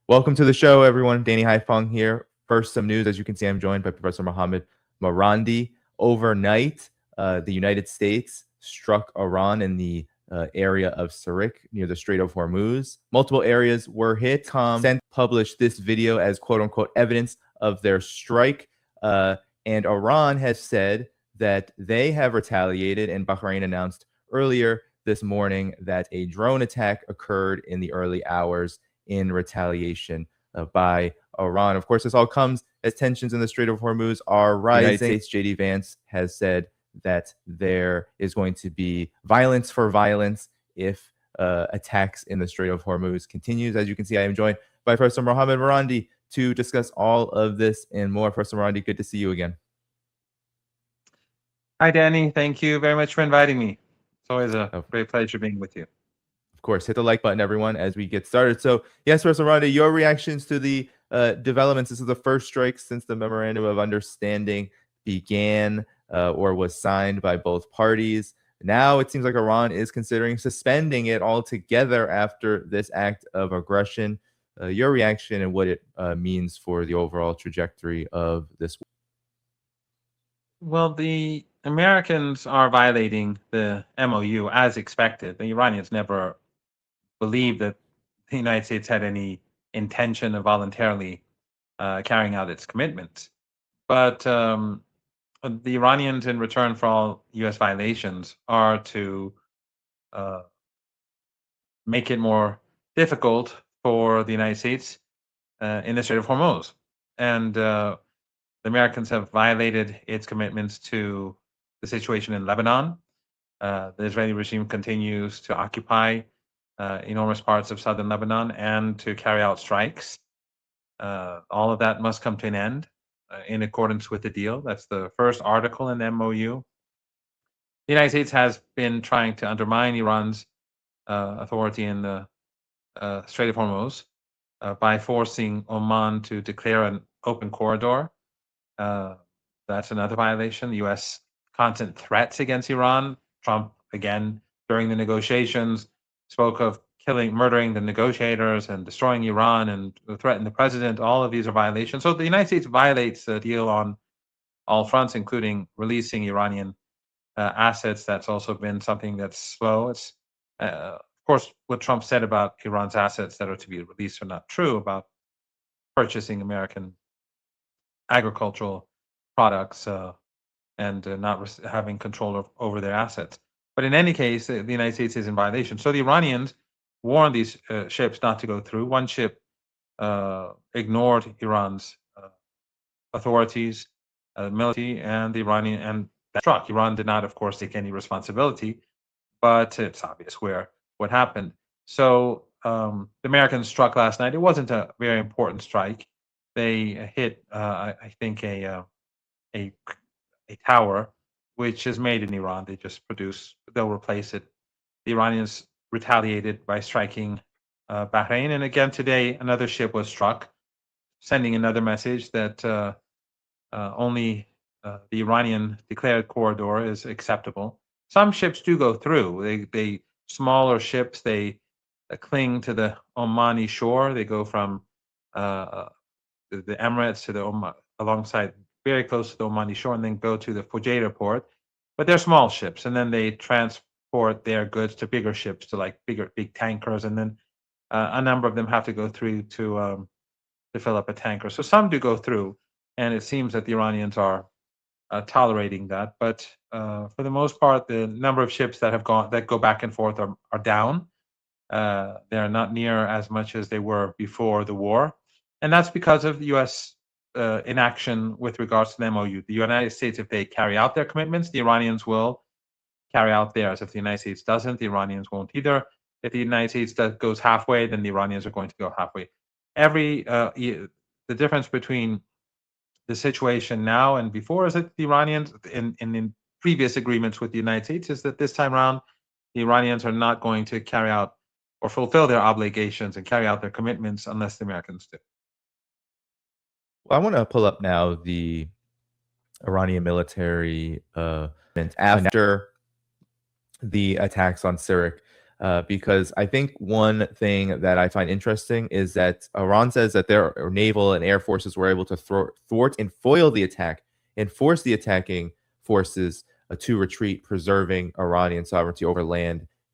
Welcome to the show, everyone. Danny Haifeng here. First, some news. As you can see, I'm joined by Professor Mohammad Marandi. Overnight, the United States struck Iran in the area of Sirik near the Strait of Hormuz. Multiple areas were hit. Sent published this video as quote unquote evidence of their strike. And Iran has said that they have retaliated, and Bahrain announced earlier this morning that a drone attack occurred in the early hours in retaliation by Iran. Of course, this all comes as tensions in the Strait of Hormuz are rising. The United States, J.D. Vance has said that there is going to be violence for violence if attacks in the Strait of Hormuz continues. As you can see, I am joined by Professor Mohammad Marandi to discuss all of this and more. Professor Marandi, good to see you again. Hi, Danny. Thank you very much for inviting me. It's always a great pleasure being with you. Of course, hit the like button, everyone, as we get started. So, yes, Professor Marandi, your reactions to the developments. This is the first strike since the Memorandum of Understanding began or was signed by both parties. Now it seems like Iran is considering suspending it altogether after this act of aggression. Your reaction and what it means for the overall trajectory of this war? Well, the Americans are violating the MOU as expected. The Iranians never believed that the United States had any intention of voluntarily carrying out its commitments. But the Iranians, in return for all U.S. violations, are to make it more difficult for the United States in the Strait of Hormuz. And the Americans have violated its commitments to the situation in Lebanon. The Israeli regime continues to occupy enormous parts of southern Lebanon and to carry out strikes. All of that must come to an end in accordance with the deal. That's the first article in the MOU. The United States has been trying to undermine Iran's authority in the Strait of Hormuz by forcing Oman to declare an open corridor. That's another violation. The U.S. constant threats against Iran. Trump, again, during the negotiations, spoke of murdering the negotiators and destroying Iran and threatened the president. All of these are violations. So the United States violates the deal on all fronts, including releasing Iranian assets. That's also been something that's slow. It's, of course, what Trump said about Iran's assets that are to be released are not true about purchasing American agricultural products and not having control over their assets. But in any case, the United States is in violation. So the Iranians warned these ships not to go through. One ship ignored Iran's authorities, military, and the Iranian, and that struck. Iran did not, of course, take any responsibility, but it's obvious what happened. So the Americans struck last night. It wasn't a very important strike. They hit, I think, a tower, which is made in Iran. They'll replace it. The Iranians retaliated by striking Bahrain. And again, today, another ship was struck, sending another message that only the Iranian declared corridor is acceptable. Some ships do go through. They smaller ships, they cling to the Omani shore. They go from the Emirates to the Oman, alongside, very close to the Omani shore, and then go to the Fujairah port. But they're small ships, and then they transport their goods to bigger ships, to like big tankers, and then a number of them have to go through to fill up a tanker. So some do go through, and it seems that the Iranians are tolerating that. But for the most part, the number of ships that go back and forth are down. They're not near as much as they were before the war, and that's because of the U.S. Inaction with regards to the MOU. The United States, if they carry out their commitments, the Iranians will carry out theirs. If the United States doesn't, the Iranians won't either. If the United States goes halfway, then the Iranians are going to go halfway. The difference between the situation now and before is that the Iranians, in previous agreements with the United States, is that this time around, the Iranians are not going to carry out or fulfill their obligations and carry out their commitments unless the Americans do. Well, I want to pull up now the Iranian military after the attacks on Sirik. because I think one thing that I find interesting is that Iran says that their naval and air forces were able to thwart and foil the attack and force the attacking forces to retreat, preserving Iranian sovereignty over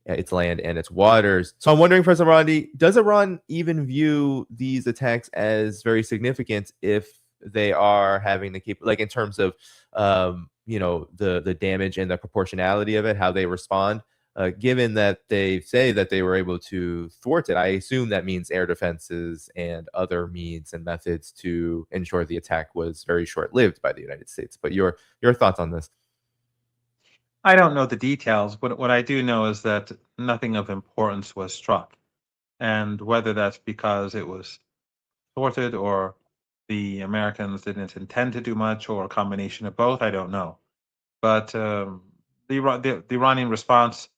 its land and its waters. So I'm wondering, President Marandi, does Iran even view these attacks as very significant if they are having the like in terms of the damage and the proportionality of it, how they respond? Given that they say that they were able to thwart it, I assume that means air defenses and other means and methods to ensure the attack was very short-lived by the United States. But your thoughts on this? I don't know the details, but what I do know is that nothing of importance was struck. And whether that's because it was thwarted or the Americans didn't intend to do much or a combination of both, I don't know. But the Iranian response,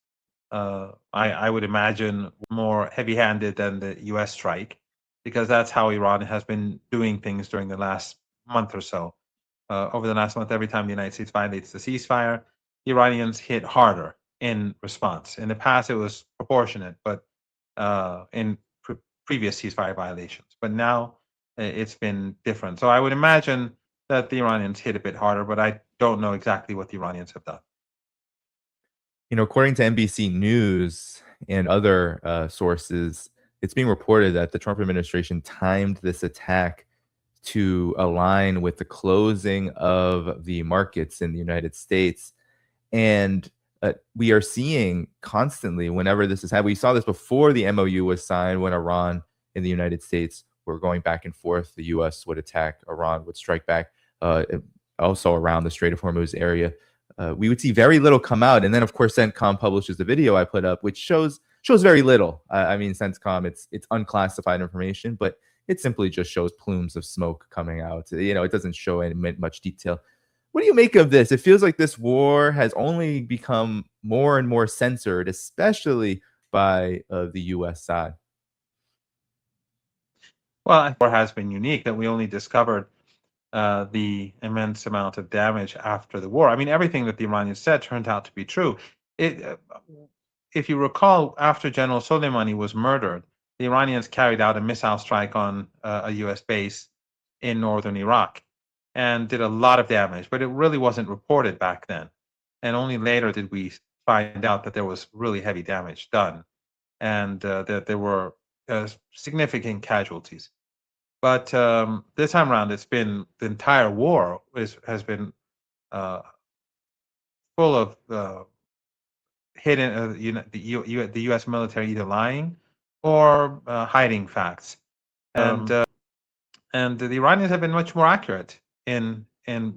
I would imagine, more heavy-handed than the U.S. strike, because that's how Iran has been doing things during the last month or so. Over the last month, every time the United States violates the ceasefire, the Iranians hit harder in response. In the past, it was proportionate, but in previous ceasefire violations. But now it's been different. So I would imagine that the Iranians hit a bit harder, but I don't know exactly what the Iranians have done. According to NBC News and other sources, it's being reported that the Trump administration timed this attack to align with the closing of the markets in the United States. And we are seeing constantly whenever this is happening. We saw this before the MOU was signed when Iran and the United States were going back and forth. The U.S. would attack, Iran would strike back, also around the Strait of Hormuz area. We would see very little come out. And then, of course, CENTCOM publishes the video I put up, which shows very little. I mean, CENTCOM, it's unclassified information, but it simply just shows plumes of smoke coming out. It doesn't show any much detail. What do you make of this? It feels like this war has only become more and more censored, especially by the U.S. side. Well, the war has been unique that we only discovered the immense amount of damage after the war. I mean, everything that the Iranians said turned out to be true. If you recall, after General Soleimani was murdered, the Iranians carried out a missile strike on a U.S. base in northern Iraq and did a lot of damage, but it really wasn't reported back then. And only later did we find out that there was really heavy damage done and that there were significant casualties. But this time around, it's been the entire war has been uh, full of hidden the U.S. military either lying or hiding facts, and the Iranians have been much more accurate in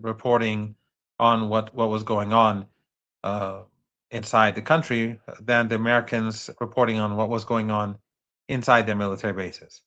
reporting on what was going on uh, inside the country than the Americans reporting on what was going on inside their military bases.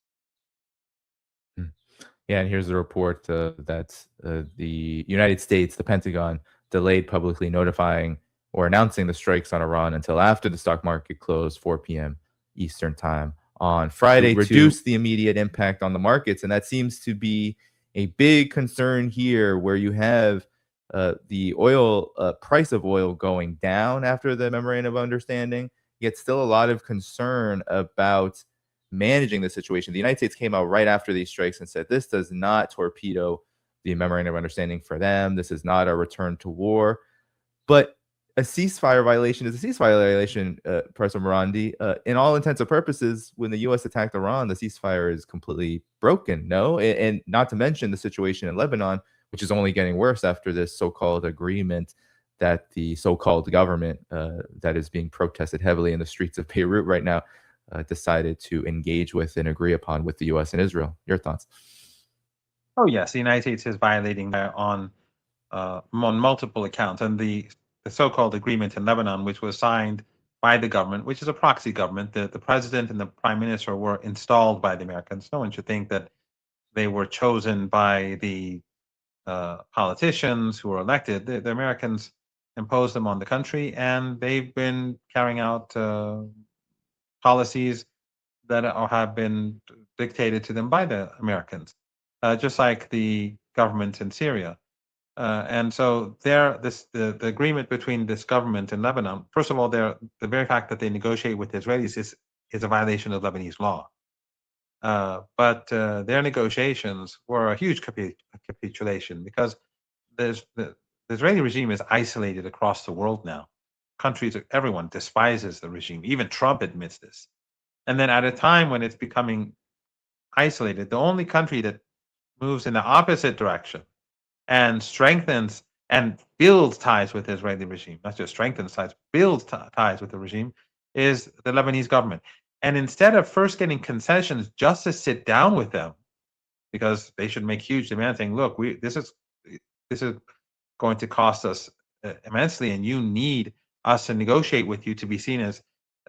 Yeah, and here's the report that the United States, the Pentagon, delayed publicly notifying or announcing the strikes on Iran until after the stock market closed 4 p.m. Eastern time on Friday to reduce the immediate impact on the markets. And that seems to be a big concern here, where you have the oil price of oil going down after the memorandum of understanding, yet still a lot of concern about managing the situation. The United States came out right after these strikes and said this does not torpedo the memorandum of understanding for them. This is not a return to war. But a ceasefire violation is a ceasefire violation, President Marandi. In all intents and purposes, when the U.S. attacked Iran, the ceasefire is completely broken, no? And not to mention the situation in Lebanon, which is only getting worse after this so-called agreement that the so-called government that is being protested heavily in the streets of Beirut right now decided to engage with and agree upon with the U.S. and Israel. Your thoughts? Oh yes, the United States is violating on multiple accounts, and the so-called agreement in Lebanon, which was signed by the government, which is a proxy government. The president and the prime minister were installed by the Americans. No one should think that they were chosen by the politicians who were elected. The Americans imposed them on the country, and they've been carrying out policies that have been dictated to them by the Americans, just like the government in Syria. And so the agreement between this government and Lebanon, first of all, the very fact that they negotiate with the Israelis is a violation of Lebanese law. But their negotiations were a huge capitulation because the Israeli regime is isolated across the world now. Everyone despises the regime. Even Trump admits this. And then at a time when it's becoming isolated, the only country that moves in the opposite direction and strengthens and builds ties with the Israeli regime, not just strengthens ties, builds ties with the regime, is the Lebanese government. And instead of first getting concessions just to sit down with them, because they should make huge demands saying, look, this is going to cost us immensely, and you need us to negotiate with you to be seen as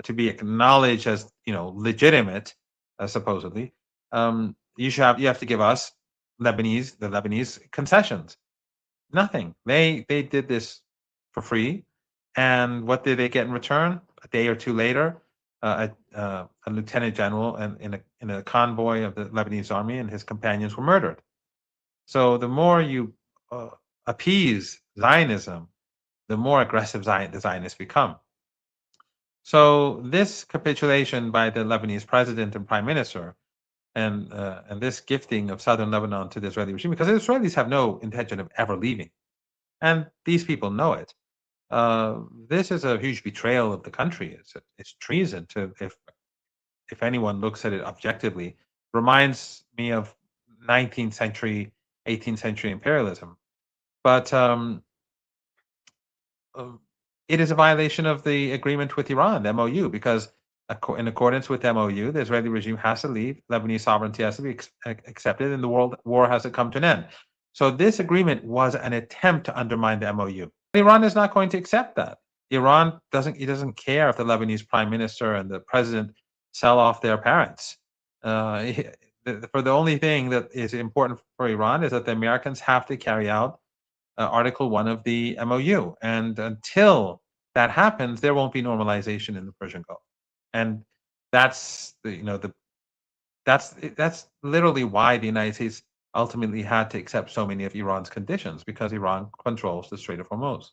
to be acknowledged as legitimate, supposedly. You have to give us the Lebanese concessions. Nothing. They did this for free, and what did they get in return? A day or two later, a lieutenant general and in a convoy of the Lebanese army and his companions were murdered. So the more you appease Zionism, the more aggressive the Zionists become. So this capitulation by the Lebanese president and prime minister, and this gifting of southern Lebanon to the Israeli regime, because the Israelis have no intention of ever leaving, and these people know it. This is a huge betrayal of the country. It's treason. If anyone looks at it objectively, reminds me of 19th century, 18th century imperialism. But it is a violation of the agreement with Iran, the MOU, because in accordance with the MOU, the Israeli regime has to leave, Lebanese sovereignty has to be accepted, and the world war has to come to an end. So this agreement was an attempt to undermine the MOU. Iran is not going to accept that. Iran doesn't care if the Lebanese prime minister and the president sell off their parents. For the only thing that is important for Iran is that the Americans have to carry out Article 1 of the MOU. And until that happens, there won't be normalization in the Persian Gulf. And that's that's literally why the United States ultimately had to accept so many of Iran's conditions, because Iran controls the Strait of Hormuz.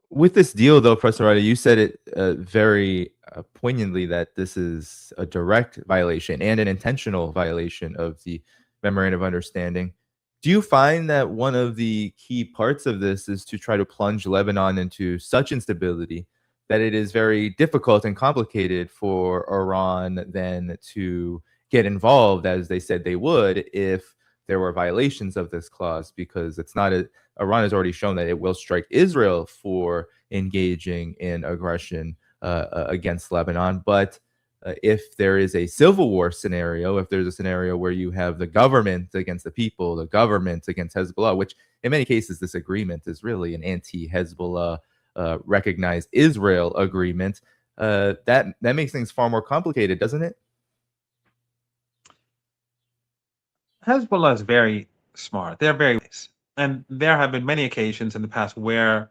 With this deal, though, Professor Marandi, you said it very poignantly that this is a direct violation and an intentional violation of the Memorandum of Understanding. Do you find that one of the key parts of this is to try to plunge Lebanon into such instability that it is very difficult and complicated for Iran then to get involved, as they said they would, if there were violations of this clause? Because it's not a Iran has already shown that it will strike Israel for engaging in aggression against Lebanon. But if there is a civil war scenario, if there's a scenario where you have the government against the people, the government against Hezbollah, which in many cases this agreement is really an anti-Hezbollah recognized Israel agreement, that makes things far more complicated, doesn't it? Hezbollah is very smart. They're very wise. And there have been many occasions in the past where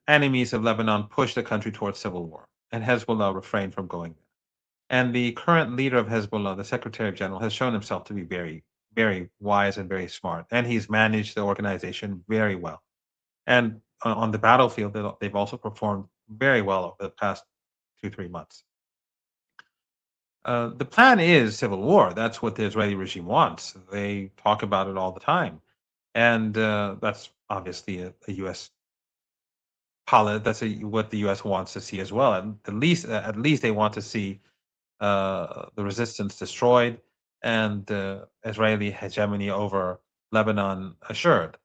enemies of Lebanon pushed the country towards civil war, and Hezbollah refrained from going there. And the current leader of Hezbollah, the Secretary General, has shown himself to be very, very wise and very smart, and he's managed the organization very well. And on the battlefield, they've also performed very well over the past 2-3 months. The plan is civil war. That's what the Israeli regime wants. They talk about it all the time, and that's obviously a U.S. policy. That's what the U.S. wants to see as well. And at least they want to see the resistance destroyed and Israeli hegemony over Lebanon assured.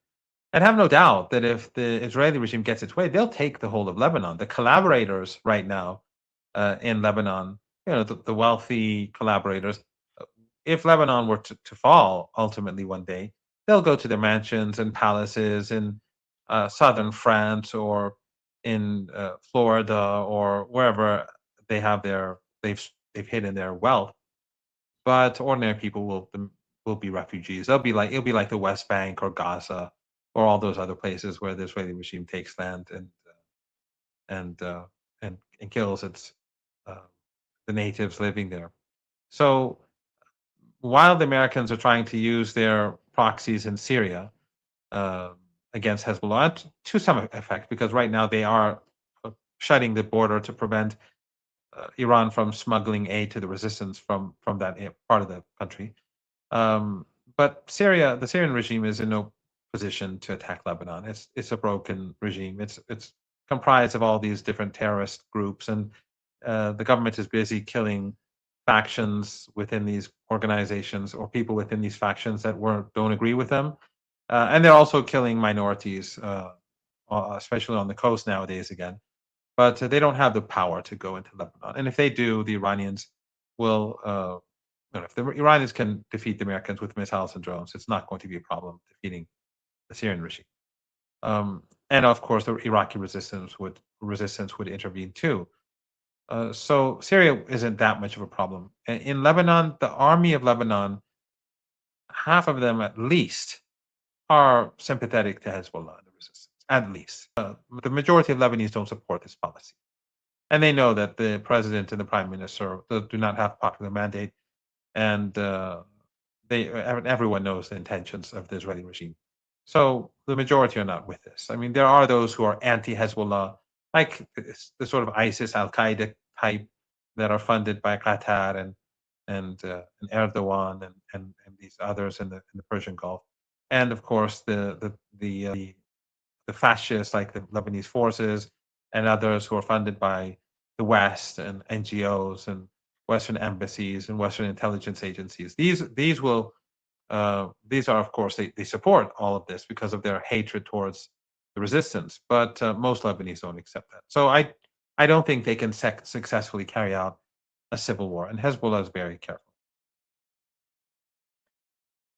And have no doubt that if the Israeli regime gets its way, they'll take the whole of Lebanon. The collaborators right now in Lebanon, the wealthy collaborators, if Lebanon were to fall ultimately one day, they'll go to their mansions and palaces in southern France or in Florida or wherever they have they've hidden their wealth. But ordinary people will be refugees. It'll be like the West Bank or Gaza or all those other places where the Israeli regime takes land and uh, and kills uh, the natives living there. So while the Americans are trying to use their proxies in Syria against Hezbollah to some effect, because right now they are shutting the border to prevent Iran from smuggling aid to the resistance from that part of the country. But Syria, the Syrian regime, is in no position to attack Lebanon. It's a broken regime. It's comprised of all these different terrorist groups, and the government is busy killing factions within these organizations or people within these factions that don't agree with them, and they're also killing minorities, especially on the coast nowadays again. But they don't have the power to go into Lebanon, and if they do, the Iranians will. If the Iranians can defeat the Americans with missiles and drones, it's not going to be a problem defeating the Syrian regime. And of course, the Iraqi resistance would intervene too. So Syria isn't that much of a problem. In Lebanon, the army of Lebanon, half of them at least, are sympathetic to Hezbollah and the resistance. At least, the majority of Lebanese don't support this policy, and they know that the president and the prime minister do not have popular mandate, and everyone knows the intentions of the Israeli regime. So the majority are not with this. I mean, there are those who are anti-Hezbollah, like the sort of ISIS, Al Qaeda type, that are funded by Qatar and Erdogan and these others in the Persian Gulf, and of course the fascists like the Lebanese forces and others who are funded by the West and NGOs and Western embassies and Western intelligence agencies. These are, of course, they support all of this because of their hatred towards the resistance. But most Lebanese don't accept that. So I don't think they can successfully carry out a civil war. And Hezbollah is very careful.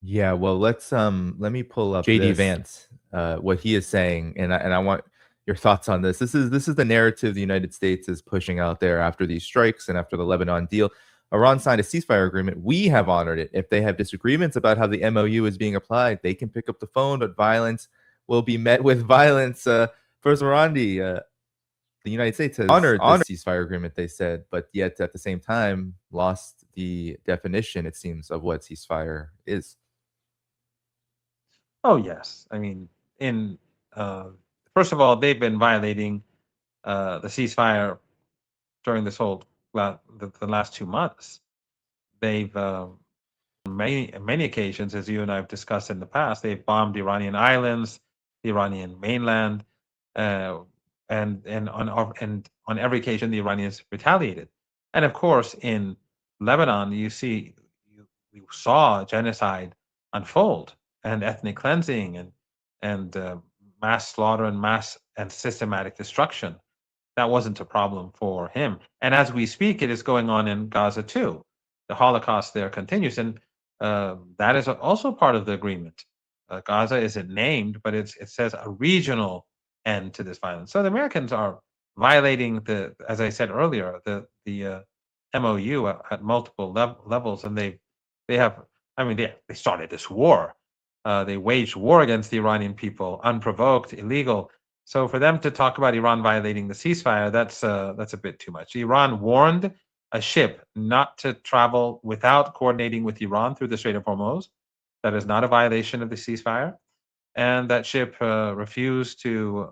Yeah, well, let me pull up JD Vance, what he is saying, and I want your thoughts on this. This is the narrative the United States is pushing out there after these strikes and after the Lebanon deal. Iran signed a ceasefire agreement. We have honored it. If they have disagreements about how the MOU is being applied, they can pick up the phone, but violence will be met with violence. First, Marandi, the United States has honored the ceasefire agreement, they said, but yet at the same time lost the definition, it seems, of what ceasefire is. Oh yes, I mean, in first of all, they've been violating the ceasefire during this whole the last 2 months. They've many occasions, as you and I have discussed in the past, they've bombed the Iranian islands, the Iranian mainland, and on every occasion the Iranians retaliated. And of course, in Lebanon, you saw genocide unfold and ethnic cleansing and mass slaughter and mass and systematic destruction. That wasn't a problem for him. And as we speak, it is going on in Gaza too. The Holocaust there continues, and that is also part of the agreement. Gaza isn't named, but it says a regional end to this violence. So the Americans are violating as I said earlier, the MOU at multiple levels, and they have. I mean, they started this war. They waged war against the Iranian people, unprovoked, illegal. So for them to talk about Iran violating the ceasefire, that's a bit too much. Iran warned a ship not to travel without coordinating with Iran through the Strait of Hormuz. That is not a violation of the ceasefire. And that ship refused to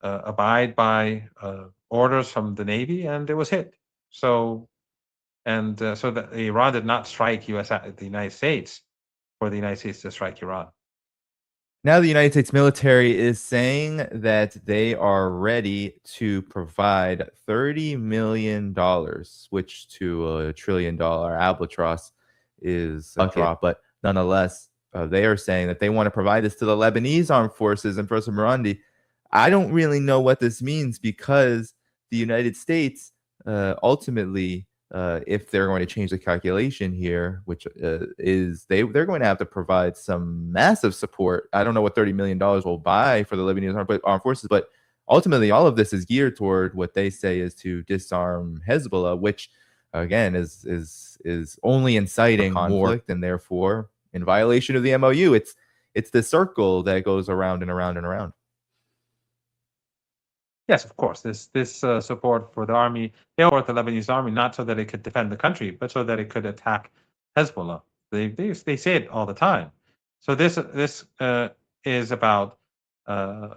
abide by orders from the Navy, and it was hit. So that Iran did not strike the United States for the United States to strike Iran. Now the United States military is saying that they are ready to provide $30 million, which to $1 trillion albatross is a drop. But nonetheless, they are saying that they want to provide this to the Lebanese armed forces. And Professor Marandi, I don't really know what this means, because the United States ultimately, if they're going to change the calculation here, which is they're going to have to provide some massive support. I don't know what $30 million will buy for the Lebanese armed forces, but ultimately all of this is geared toward what they say is to disarm Hezbollah, which again is only inciting conflict and therefore in violation of the MOU. It's the circle that goes around and around and around. Yes, of course. This support for the army, they support the Lebanese army not so that it could defend the country, but so that it could attack Hezbollah. They say it all the time. So this is about uh,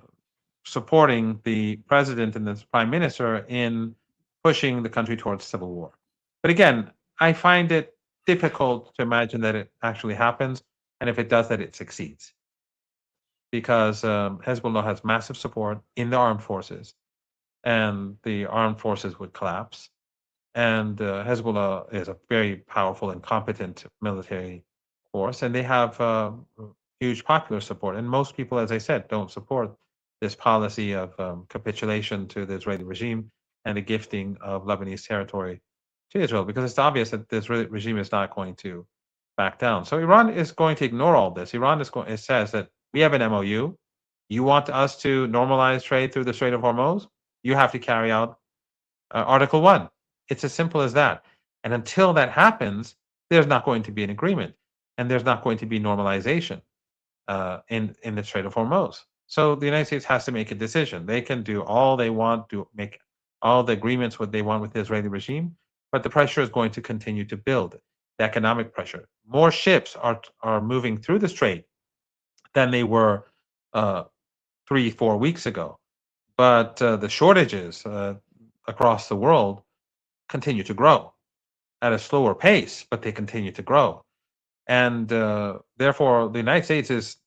supporting the president and the prime minister in pushing the country towards civil war. But again, I find it difficult to imagine that it actually happens, and if it does, that it succeeds, because Hezbollah has massive support in the armed forces, and the armed forces would collapse. And Hezbollah is a very powerful and competent military force, and they have huge popular support. And most people, as I said, don't support this policy of capitulation to the Israeli regime and the gifting of Lebanese territory to Israel, because it's obvious that this regime is not going to back down. So Iran is going to ignore all this. Iran is going. It says that we have an MOU. You want us to normalize trade through the Strait of Hormuz? You have to carry out Article 1. It's as simple as that. And until that happens, there's not going to be an agreement, and there's not going to be normalization in the Strait of Hormuz. So the United States has to make a decision. They can do all they want, to make all the agreements what they want with the Israeli regime, but the pressure is going to continue to build. The economic pressure. More ships are moving through the strait than they were 3-4 weeks ago, but the shortages across the world continue to grow at a slower pace, but they continue to grow. And therefore, the United States is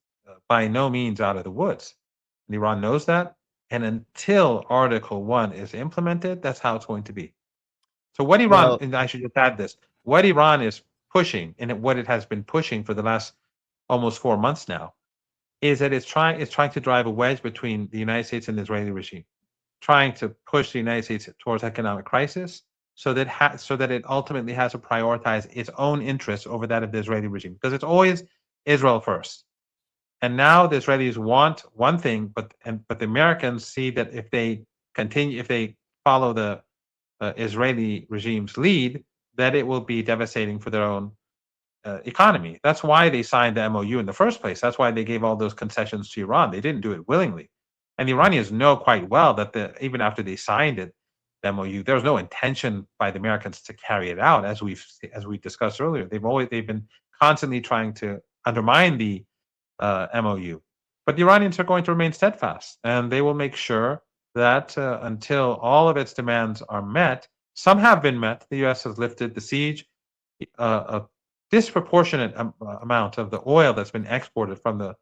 by no means out of the woods. And Iran knows that. And until Article 1 is implemented, that's how it's going to be. So, what Iran, Well, and I should just add this, what Iran is pushing, and what it has been pushing for the last almost 4 months now, is that it's trying to drive a wedge between the United States and the Israeli regime, trying to push the United States towards economic crisis, so that it ultimately has to prioritize its own interests over that of the Israeli regime, because it's always Israel first. And now the Israelis want one thing, but the Americans see that if they follow the Israeli regime's lead, that it will be devastating for their own economy. That's why they signed the MOU in the first place. That's why they gave all those concessions to Iran. They didn't do it willingly. And the Iranians know quite well that even after they signed it, the MOU, there was no intention by the Americans to carry it out, as we discussed earlier. They've been constantly trying to undermine the MOU. But the Iranians are going to remain steadfast, and they will make sure that until all of its demands are met, some have been met. The U.S. has lifted the siege. A disproportionate amount of the oil that's been exported from the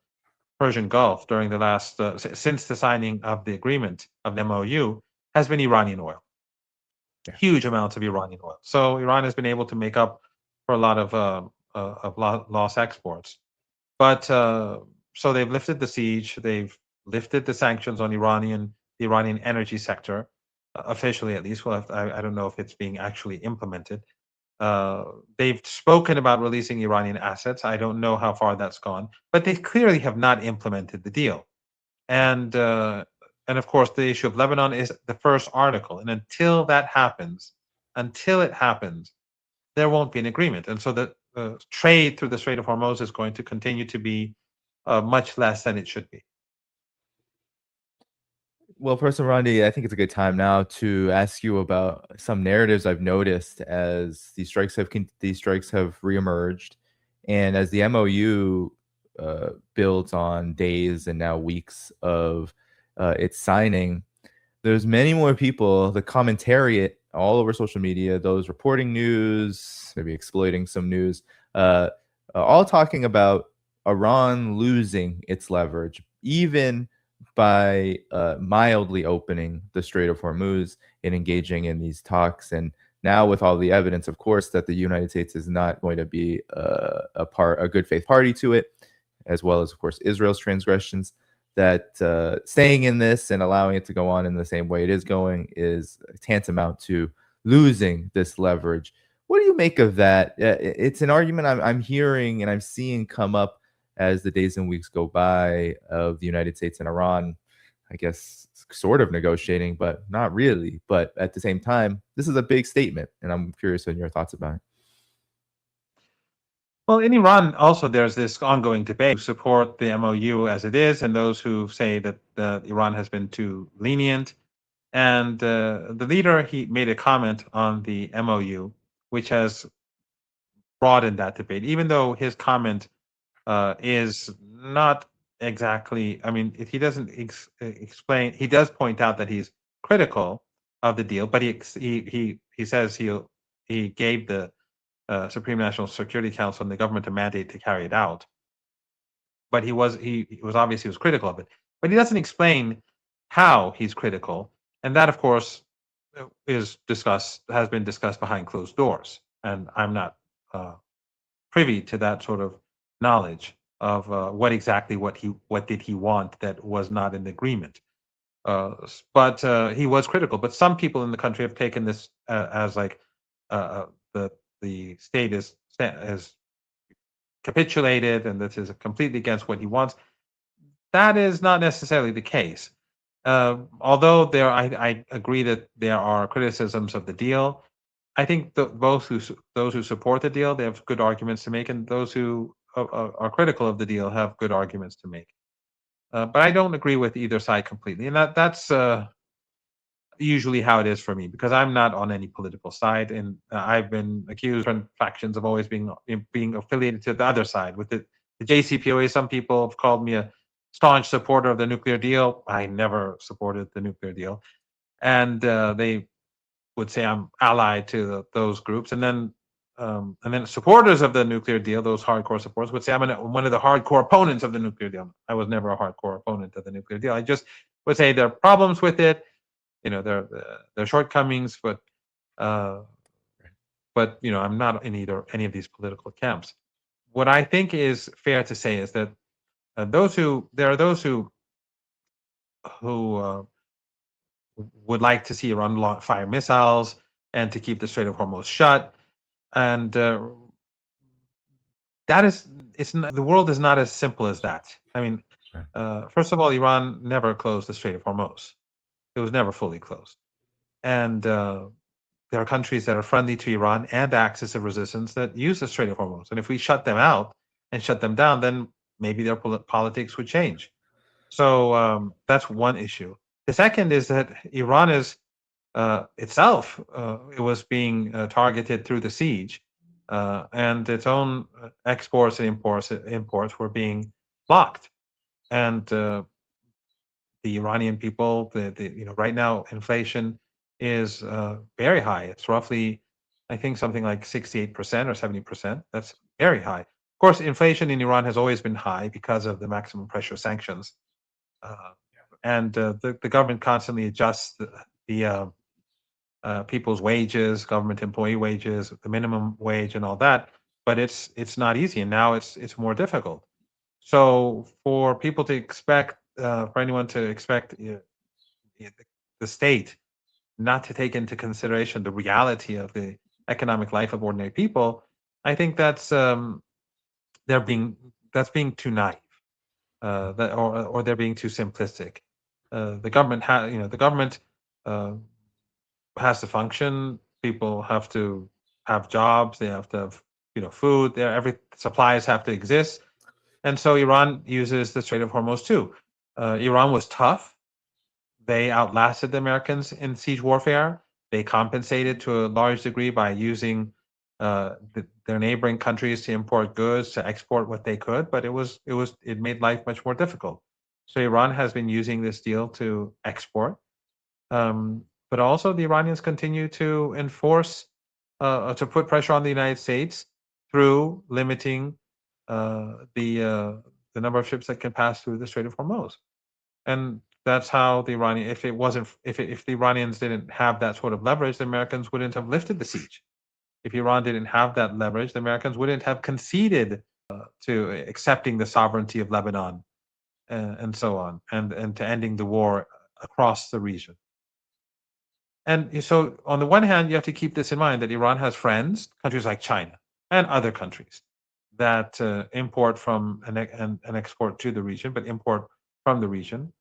Persian Gulf during the last since the signing of the agreement of the MOU has been Iranian oil. yeah. Huge amounts of Iranian oil. So Iran has been able to make up for a lot of lost exports. But so they've lifted the siege. They've lifted the sanctions on the Iranian energy sector, officially at least. Well, I don't know if it's being actually implemented. Uh, they've spoken about releasing Iranian assets. I don't know how far that's gone, but they clearly have not implemented the deal. And and of course, the issue of Lebanon is the first article. And until it happens, there won't be an agreement. And so the trade through the Strait of Hormuz is going to continue to be much less than it should be. Well, Professor Rondi, I think it's a good time now to ask you about some narratives I've noticed as these strikes have reemerged, and as the MOU builds on days and now weeks of its signing. There's many more people, the commentariat all over social media, those reporting news, maybe exploiting some news, all talking about Iran losing its leverage, even by mildly opening the Strait of Hormuz and engaging in these talks. And now, with all the evidence, of course, that the United States is not going to be a good faith party to it, as well as, of course, Israel's transgressions, that staying in this and allowing it to go on in the same way it is going is tantamount to losing this leverage. What do you make of that? It's an argument I'm hearing and I'm seeing come up as the days and weeks go by of the United States and Iran, I guess, sort of negotiating, but not really. But at the same time, this is a big statement, and I'm curious on your thoughts about it. Well, in Iran, also, there's this ongoing debate who support the MOU as it is, and those who say that Iran has been too lenient. And the leader, he made a comment on the MOU, which has broadened that debate, even though his comment is not exactly. I mean, if he doesn't explain. He does point out that he's critical of the deal, but he says he gave the Supreme National Security Council and the government a mandate to carry it out. But he was obvious he was critical of it. But he doesn't explain how he's critical, and that, of course, has been discussed behind closed doors, and I'm not uh, privy to that sort of knowledge of what did he want that was not in agreement. But he was critical. But some people in the country have taken this as like the state is capitulated and this is completely against what he wants. That is not necessarily the case. Although I agree that there are criticisms of the deal. I think those who support the deal, they have good arguments to make, and those who are critical of the deal have good arguments to make. But I don't agree with either side completely, and that's usually how it is for me because I'm not on any political side, and I've been accused from factions of always being affiliated to the other side. With the JCPOA, some people have called me a staunch supporter of the nuclear deal. I never supported the nuclear deal, and they would say I'm allied to those groups, and then supporters of the nuclear deal, those hardcore supporters, would say I'm one of the hardcore opponents of the nuclear deal. I was never a hardcore opponent of the nuclear deal. I just would say there are problems with it, there are shortcomings, uh, but I'm not in any of these political camps. What I think is fair to say is that there are those who would like to see Iran fire missiles and to keep the Strait of Hormuz shut, and that is it's not, the world is not as simple as that. I mean, first of all, Iran never closed the Strait of Hormuz. It was never fully closed, and there are countries that are friendly to Iran and axis of resistance that use the Strait of Hormuz. And if we shut them out and shut them down, then maybe their politics would change. So that's one issue. The second is that Iran is itself it was being targeted through the siege, and its own exports and imports were being blocked. And the Iranian people, right now inflation is very high. It's roughly, I think, something like 68% or 70%. That's very high. Of course, inflation in Iran has always been high because of the maximum pressure sanctions, uh, and the government constantly adjusts the people's wages, government employee wages, the minimum wage, and all that. But it's not easy, and now it's more difficult. So for people to expect, for anyone to expect the state not to take into consideration the reality of the economic life of ordinary people, I think they're being that's being too naive, or they're being too simplistic. The government uh, has to function. People have to have jobs. They have to have food. Every supplies have to exist, and so Iran uses the Strait of Hormuz too. Iran was tough. They outlasted the Americans in siege warfare. They compensated to a large degree by using their neighboring countries to import goods, to export what they could, but it made life much more difficult. So Iran has been using this deal to export, but also the Iranians continue to enforce to put pressure on the United States through limiting the number of ships that can pass through the Strait of Hormuz. And that's how the Iranian, if it wasn't, if the Iranians didn't have that sort of leverage, the Americans wouldn't have lifted the siege. If Iran didn't have that leverage, the Americans wouldn't have conceded to accepting the sovereignty of Lebanon, and so on, and to ending the war across the region. And so, on the one hand, you have to keep this in mind that Iran has friends, countries like China and other countries that import from and export to the region, but import from the region.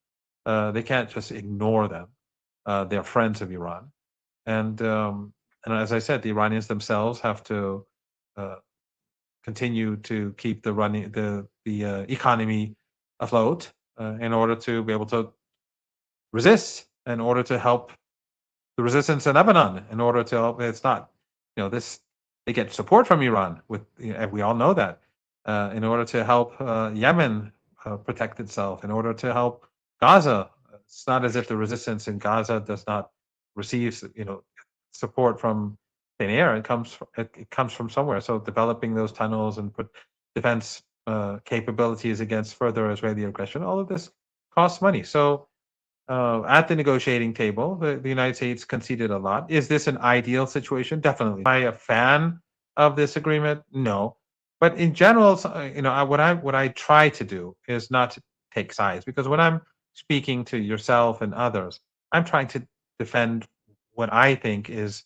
They can't just ignore them. They're friends of Iran, and as I said, the Iranians themselves have to uh, continue to keep the economy afloat in order to be able to resist, in order to help the resistance in Lebanon, in order to help. It's not, this they get support from Iran and we all know that, in order to help Yemen protect itself, in order to help Gaza. It's not as if the resistance in Gaza does not receive, support from thin air. It comes from somewhere. So developing those tunnels and put defense capabilities against further Israeli aggression, all of this costs money. So at the negotiating table, the United States conceded a lot. Is this an ideal situation? Definitely. Am I a fan of this agreement? No. But in general, what I try to do is not to take sides, because when I'm speaking to yourself and others, I'm trying to defend what I think is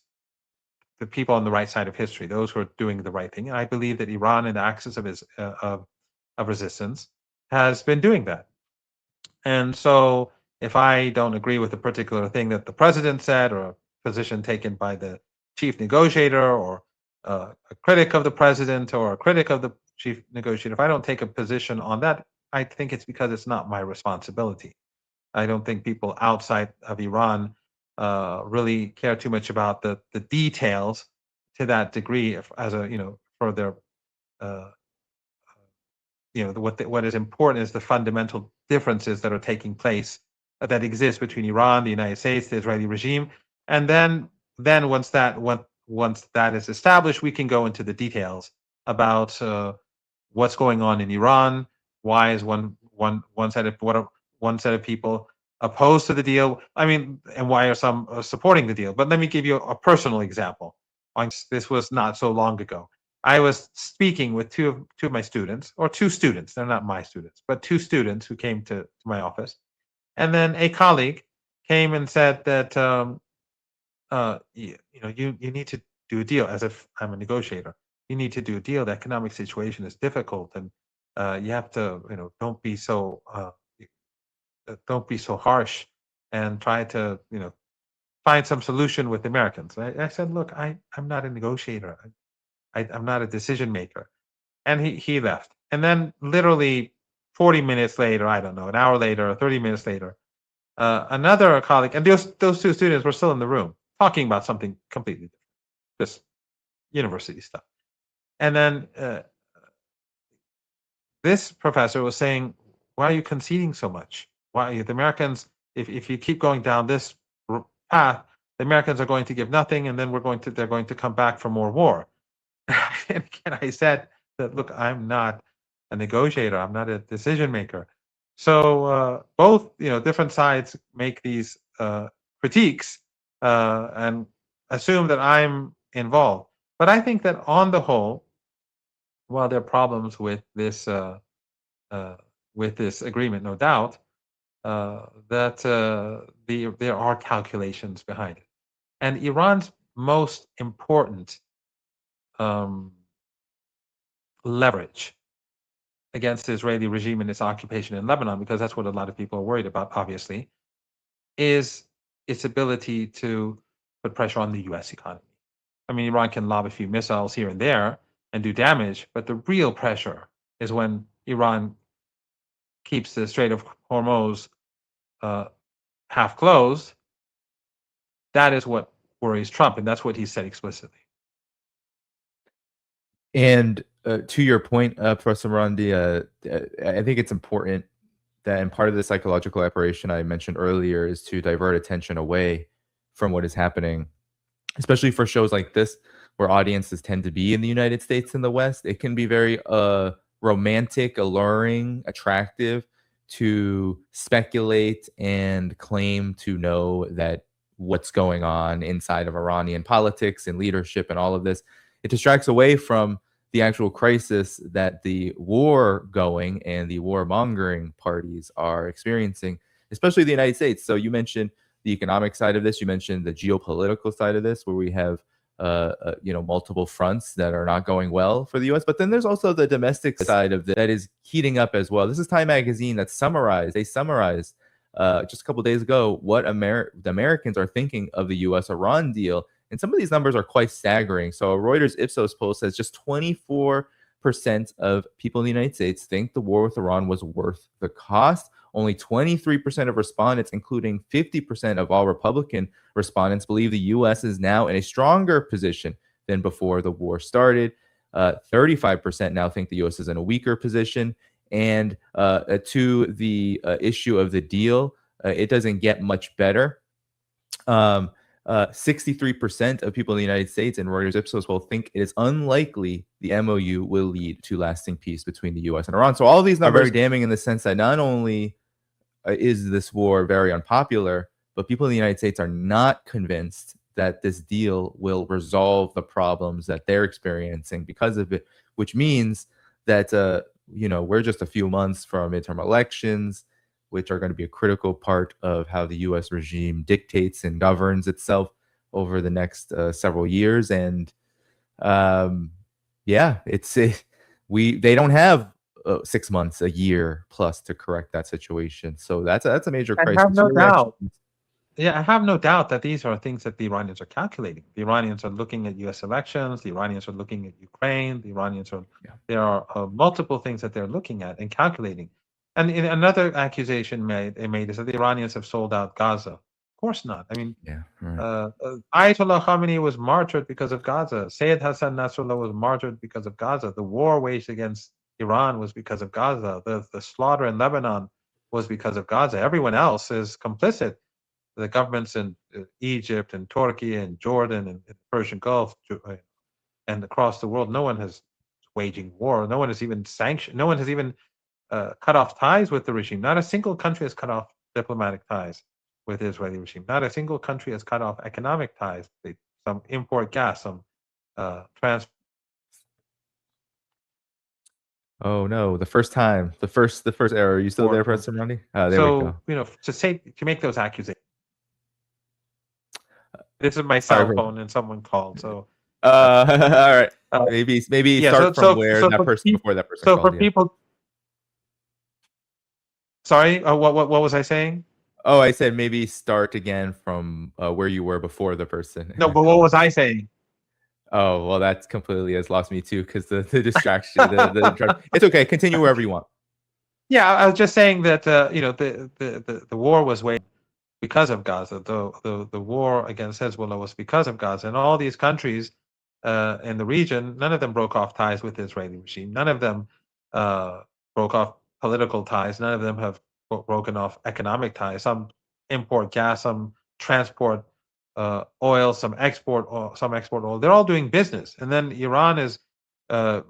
the people on the right side of history, those who are doing the right thing. And I believe that Iran, in the axis of resistance, has been doing that. And so if I don't agree with a particular thing that the president said, or a position taken by the chief negotiator, or a critic of the president, or a critic of the chief negotiator, if I don't take a position on that, I think it's because it's not my responsibility. I don't think people outside of Iran really care too much about the details to that degree, as a for their uh, what is important is the fundamental differences that are taking place, that exist between Iran, the United States, the Israeli regime, and then once that is established, we can go into the details about what's going on in Iran. Why is one set of people opposed to the deal? I mean, and why are some supporting the deal? But let me give you a personal example. This was not so long ago. I was speaking with two of my students, or two students. They're not my students, but two students who came to my office, and then a colleague came and said that you need to do a deal. As if I'm a negotiator. You need to do a deal. The economic situation is difficult, and you have to don't be so harsh, and try to find some solution with Americans. I said, look, I'm not a negotiator. I'm not a decision maker. And he left. And then literally 40 minutes later, I don't know, an hour later, or 30 minutes later, another colleague, and those two students were still in the room talking about something completely different, just university stuff. And then this professor was saying, why are you conceding so much? Why the Americans, if you keep going down this path, the Americans are going to give nothing, and then they're going to come back for more war. And again, I said that, look, I'm not a negotiator. I'm not a decision maker. So both, different sides make these critiques and assume that I'm involved. But I think that on the whole, while there are problems uh, with this agreement, no doubt, that there are calculations behind it. And Iran's most important um, leverage against the Israeli regime and its occupation in Lebanon, because that's what a lot of people are worried about, obviously, is its ability to put pressure on the U.S. economy. I mean, Iran can lob a few missiles here and there and do damage, but the real pressure is when Iran keeps the Strait of Hormuz uh, half closed. That is what worries Trump, and that's what he said explicitly. And to your point, Professor Marandi, I think it's important that, and part of the psychological operation I mentioned earlier is to divert attention away from what is happening, especially for shows like this, where audiences tend to be in the United States and the West. It can be very romantic, alluring, attractive to speculate and claim to know that what's going on inside of Iranian politics and leadership and all of this. It distracts away from the actual crisis that the war going and the warmongering parties are experiencing, especially the United States. So you mentioned the economic side of this. You mentioned the geopolitical side of this, where we have multiple fronts that are not going well for the U.S. But then there's also the domestic side of this that is heating up as well. This is Time Magazine that summarized. They summarized just a couple of days ago what the Americans are thinking of the U.S. Iran deal. And some of these numbers are quite staggering. So a Reuters Ipsos poll says just 24% of people in the United States think the war with Iran was worth the cost. Only 23% of respondents, including 50% of all Republican respondents, believe the U.S. is now in a stronger position than before the war started. 35% now think the U.S. is in a weaker position. And to the issue of the deal, it doesn't get much better. 63% of people in the United States and Reuters Ipsos will think it is unlikely the MOU will lead to lasting peace between the U.S. and Iran. So all of these numbers are very damning in the sense that not only is this war very unpopular, but people in the United States are not convinced that this deal will resolve the problems that they're experiencing because of it, which means that we're just a few months from midterm elections, which are going to be a critical part of how the U.S. regime dictates and governs itself over the next several years. And they don't have 6 months, a year plus to correct that situation. So that's a major crisis. I have no doubt. Yeah, I have no doubt that these are things that the Iranians are calculating. The Iranians are looking at U.S. elections. The Iranians are looking at Ukraine. The Iranians are. Yeah. There are multiple things that they're looking at and calculating. And another accusation they made is that the Iranians have sold out Gaza. Of course not. I mean, Ayatollah Khamenei was martyred because of Gaza. Sayyid Hassan Nasrallah was martyred because of Gaza. The war waged against Iran was because of Gaza. The slaughter in Lebanon was because of Gaza. Everyone else is complicit. The governments in Egypt and Turkey and Jordan and the Persian Gulf and across the world, no one has waging war. No one has even sanctioned. No one has even cut off ties with the regime. Not a single country has cut off diplomatic ties with the Israeli regime. Not a single country has cut off economic ties. Some import gas, some transport. Oh no, the first time, the first error. Are you still there, Professor Marandi? There we go. To make those accusations. This is my cell phone, and someone called. So, all right. Maybe start from where that person before that person. So for people, sorry, what was I saying? Oh, I said maybe start again from where you were before the person. No, but what was I saying? Oh well, that completely has lost me too because the distraction. It's okay. Continue wherever you want. Yeah, I was just saying that the war was waged because of Gaza. The war against Hezbollah was because of Gaza, and all these countries in the region, none of them broke off ties with the Israeli regime. None of them broke off political ties. None of them have broken off economic ties. Some import gas, some transport oil, some export oil. They're all doing business, and then Iran is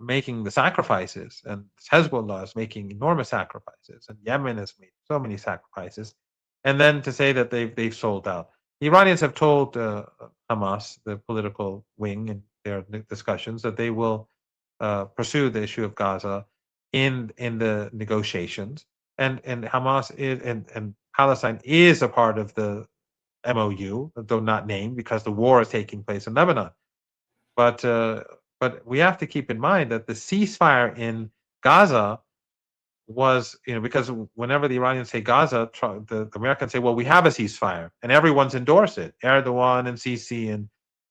making the sacrifices, and Hezbollah is making enormous sacrifices, and Yemen has made so many sacrifices. And then to say that they've sold out. The Iranians have told Hamas, the political wing, in their discussions, that they will pursue the issue of Gaza in the negotiations. And Hamas and Palestine is a part of the MOU, though not named, because the war is taking place in Lebanon. But we have to keep in mind that the ceasefire in Gaza was, because whenever the Iranians say Gaza, the Americans say, well, we have a ceasefire, and everyone's endorsed it. Erdogan and Sisi and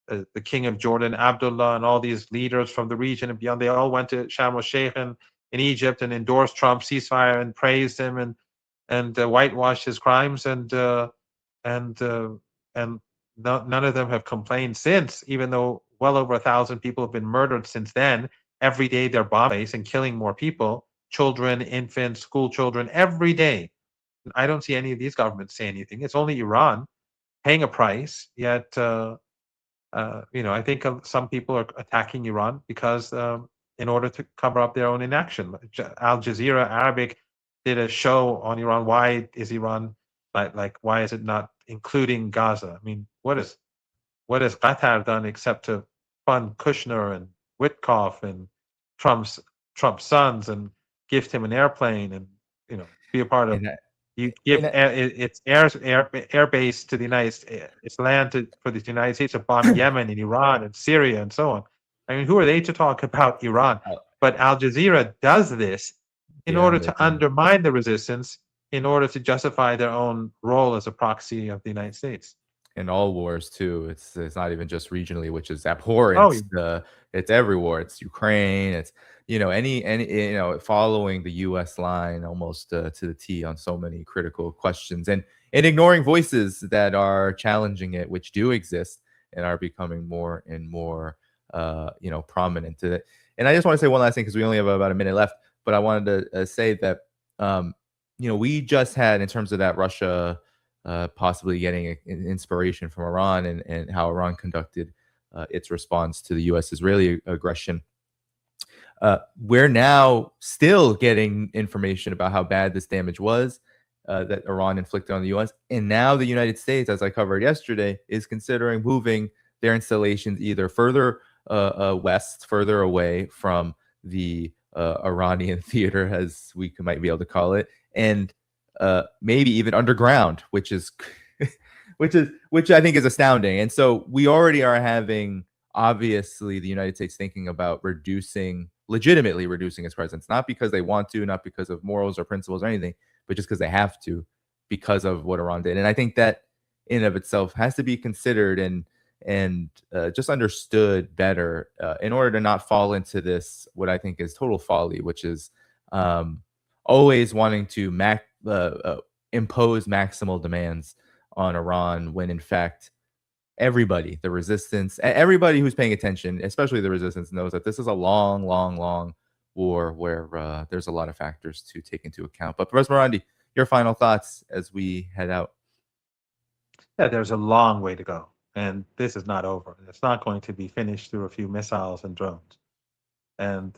the King of Jordan, Abdullah, and all these leaders from the region and beyond, they all went to Sharm el-Sheikh in Egypt and endorsed Trump's ceasefire and praised him and whitewashed his crimes, and none of them have complained since, even though well over 1,000 people have been murdered since then. Every day they're bombing and killing more people. Children, infants, school children, every day. I don't see any of these governments say anything. It's only Iran paying a price. Yet, I think some people are attacking Iran because in order to cover up their own inaction. Al Jazeera Arabic did a show on Iran. Why is Iran why is it not including Gaza? I mean, what has Qatar done except to fund Kushner and Witkoff and Trump's sons and gift him an airplane and be a part of. You give its air base to the United States, its land for the United States to bomb Yemen and Iran and Syria and so on. I mean, who are they to talk about Iran? But Al Jazeera does this in order to undermine the resistance, in order to justify their own role as a proxy of the United States. In all wars too, it's not even just regionally, which is abhorrent. It's every war. It's Ukraine. It's any following the U.S. line almost to the T on so many critical questions, and ignoring voices that are challenging it, which do exist and are becoming more and more prominent. And I just want to say one last thing because we only have about a minute left. But I wanted to say that we just had, in terms of that Russia possibly getting inspiration from Iran, and how Iran conducted its response to the U.S. Israeli aggression. We're now still getting information about how bad this damage was that Iran inflicted on the U.S. And now the United States, as I covered yesterday, is considering moving their installations either further west, further away from the Iranian theater, as we might be able to call it, and maybe even underground, which I think is astounding. And so we already are having, obviously, the United States thinking about legitimately reducing its presence, not because they want to, not because of morals or principles or anything, but just because they have to, because of what Iran did. And I think that in and of itself has to be considered and just understood better in order to not fall into this, what I think is total folly, which is always wanting to impose maximal demands on Iran, when in fact everybody, the resistance, everybody who's paying attention, especially the resistance, knows that this is a long, long, long war where there's a lot of factors to take into account. But Professor Marandi, your final thoughts as we head out. Yeah, there's a long way to go, and this is not over. It's not going to be finished through a few missiles and drones. And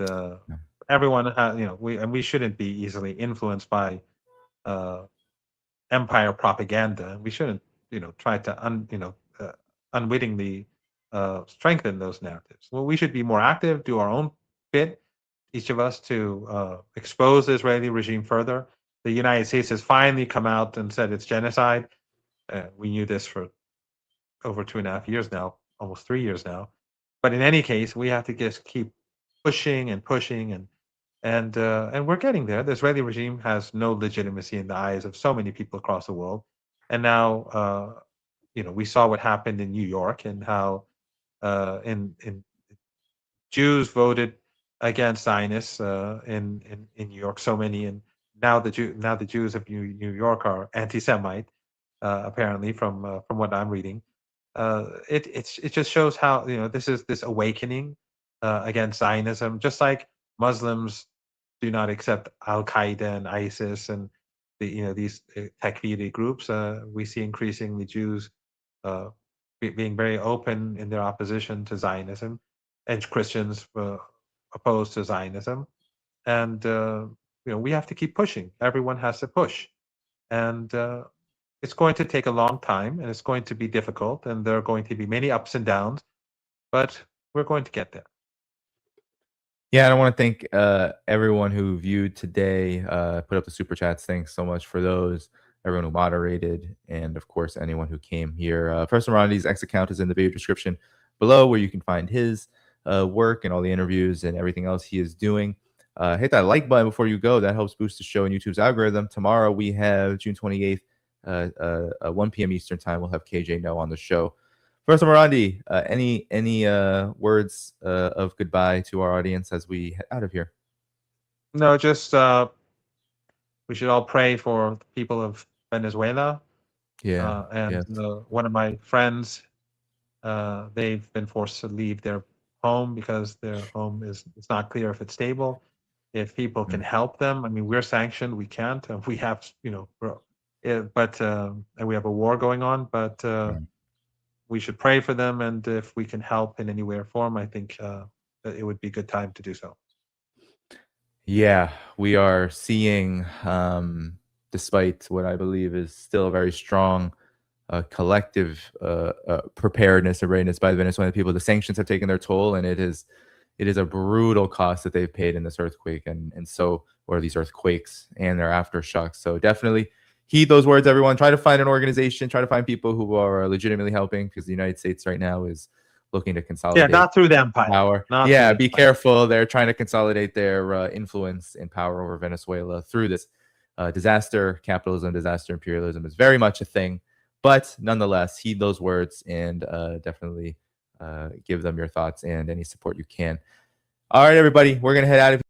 everyone, we shouldn't be easily influenced by empire propaganda. We shouldn't, try to unwittingly strengthen those narratives. Well, we should be more active, do our own bit, each of us, to expose the Israeli regime further. The United States has finally come out and said it's genocide. We knew this for over 2.5 years now, almost 3 years now. But in any case, we have to just keep pushing and pushing, and we're getting there. The Israeli regime has no legitimacy in the eyes of so many people across the world. And now, we saw what happened in New York, and how in Jews voted against Zionists in New York. So many, and now the Jews of New York are anti-Semite, apparently, from what I'm reading. It just shows how this is this awakening against Zionism, just like Muslims do not accept Al Qaeda and ISIS and these Takfiri groups. We see increasingly Jews being very open in their opposition to Zionism, and Christians opposed to Zionism. And we have to keep pushing. Everyone has to push, and it's going to take a long time, and it's going to be difficult, and there are going to be many ups and downs, but we're going to get there. Yeah, and I want to thank everyone who viewed today, put up the super chats. Thanks so much for those. Everyone who moderated, and of course, anyone who came here. Professor Marandi's X account is in the video description below, where you can find his work and all the interviews and everything else he is doing. Hit that like button before you go. That helps boost the show and YouTube's algorithm. Tomorrow we have June 28th, 1 p.m. Eastern time. We'll have KJ No on the show. Professor Marandi, any words of goodbye to our audience as we head out of here? No, just we should all pray for the people of Venezuela. Yeah, and one of my friends, they've been forced to leave their home because their home it's not clear if it's stable. If people can help them, I mean, we're sanctioned, we can't. We have, but and we have a war going on, but we should pray for them, and if we can help in any way or form, I think it would be a good time to do so. Yeah, we are seeing, despite what I believe is still a very strong collective preparedness and readiness by the Venezuelan people, the sanctions have taken their toll, and it is a brutal cost that they've paid in this earthquake, or these earthquakes and their aftershocks. So definitely heed those words, everyone. Try to find an organization, try to find people who are legitimately helping, because the United States right now is looking to consolidate. Yeah, not through the empire. Power. Be careful. They're trying to consolidate their influence and power over Venezuela through this disaster. Capitalism, disaster, imperialism is very much a thing. But nonetheless, heed those words, and definitely give them your thoughts and any support you can. All right, everybody, we're going to head out of here.